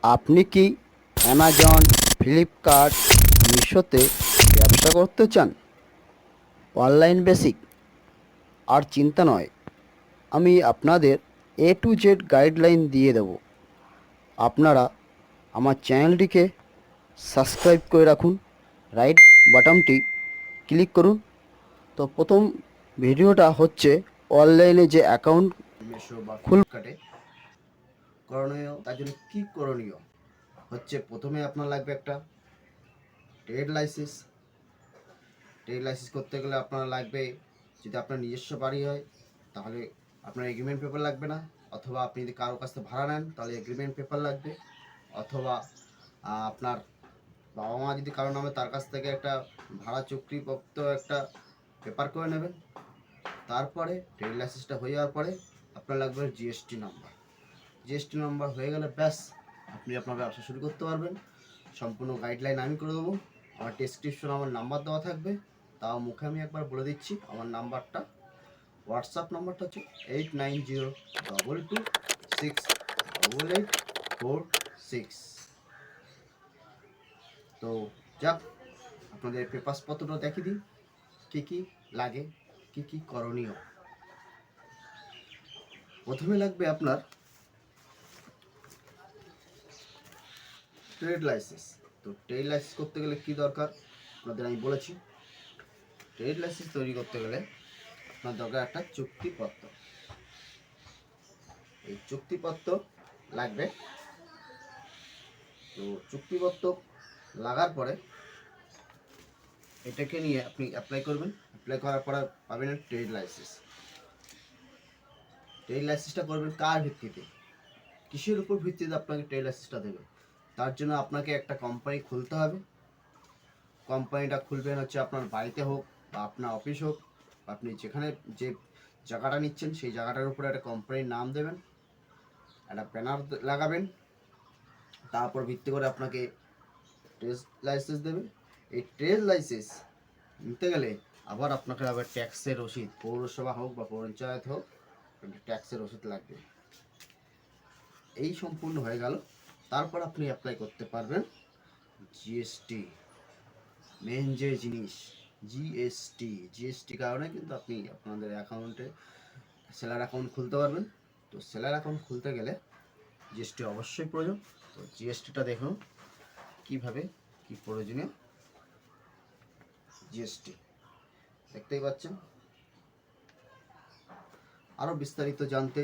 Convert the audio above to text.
আপনি কি Amazon, Flipkart, মিশোতে ব্যবসা করতে চান? Online basic? আর চিন্তা নয়, আমি আপনাদের A to Z গাইডলাইন দিয়ে দেব। আপনারা আমার চ্যানেলটিকে সাবস্ক্রাইব করে রাখুন, রাইট বাটনটি ক্লিক করুন। তো প্রথম ভিডিওটা হচ্ছে অনলাইনে যে অ্যাকাউন্ট মিশো বা ফ্লিপকার্টে করণীয়, তার জন্য কী করণীয় হচ্ছে, প্রথমে আপনার লাগবে একটা ট্রেড লাইসেন্স। ট্রেড লাইসেন্স করতে গেলে আপনার লাগবে, যদি আপনার নিজস্ব বাড়ি হয় তাহলে আপনার এগ্রিমেন্ট পেপার লাগবে না, অথবা আপনি যদি কারোর কাছ থেকে ভাড়া নেন তাহলে এগ্রিমেন্ট পেপার লাগবে, অথবা আপনার বাবা মা যদি কারো নামে তার কাছ থেকে একটা ভাড়া চুক্তিপত্র একটা পেপার করে নেবেন। তারপরে ট্রেড লাইসেন্সটা হয়ে যাওয়ার পরে আপনার লাগবে জিএসটি নাম্বার। জিএসটি নাম্বার হয়ে গেলে ব্যাস, আপনি আপনার ব্যবসা শুরু করতে পারবেন। সম্পূর্ণ গাইডলাইন আমি করে দেবো। আমার ডেসক্রিপশনে আমার নাম্বার দেওয়া থাকবে, তাও মুখে আমি একবার বলে দিচ্ছি আমার নাম্বারটা। হোয়াটসঅ্যাপ নাম্বারটা হচ্ছে 890222688846। তো যাক, আপনাদের পেপারসপত্রটা দেখিয়ে দিই কী কী লাগে, কী কী করণীয়। প্রথমে লাগবে আপনার ট্রেড লাইসেন্স। তো ট্রেড লাইসেন্স করতে গেলে কী দরকার আপনাদের আমি বলেছি। ট্রেড লাইসেন্স তৈরি করতে গেলে আপনার দরকার একটা চুক্তিপত্র। এই চুক্তিপত্র লাগবে। তো চুক্তিপত্র লাগার পরে এটাকে নিয়ে আপনি অ্যাপ্লাই করবেন। অ্যাপ্লাই করার পরে পাবেন ট্রেড লাইসেন্স। ট্রেড লাইসেন্সটা করবেন কার ভিত্তিতে, কিসের উপর ভিত্তিতে আপনাকে ট্রেড লাইসেন্সটা দেবে? তার জন্য আপনাকে একটা কোম্পানি খুলতে হবে। কোম্পানিটা খুলবেন হচ্ছে আপনার বাড়িতে হোক বা আপনার অফিস হোক, আপনি যেখানে যে জায়গাটা নিচ্ছেন সেই জায়গাটার উপরে একটা কোম্পানির নাম দেবেন, একটা ব্যানার লাগাবেন। তারপর ভিত্তি করে আপনাকে ট্রেড লাইসেন্স দেবে। এই ট্রেড লাইসেন্স নিতে গেলে আবার আপনাকে আবার ট্যাক্সের রসিদ, পৌরসভা হোক বা পঞ্চায়েত হোক, ট্যাক্সের রসিদ লাগবে। এই সম্পূর্ণ হয়ে গেল, তারপর আপনি অ্যাপ্লাই করতে পারবেন জিএসটি। মেন যে জিনিস জিএসটি, জিএসটি কারণে কিন্তু আপনি আপনাদের অ্যাকাউন্টে সেলার অ্যাকাউন্ট খুলতে পারবেন। তো সেলার অ্যাকাউন্ট খুলতে গেলে জিএসটি অবশ্যই প্রয়োজন। তো জিএসটিটা দেখুন কীভাবে কী প্রয়োজনীয়। জিএসটি দেখতেই পাচ্ছেন। আরও বিস্তারিত জানতে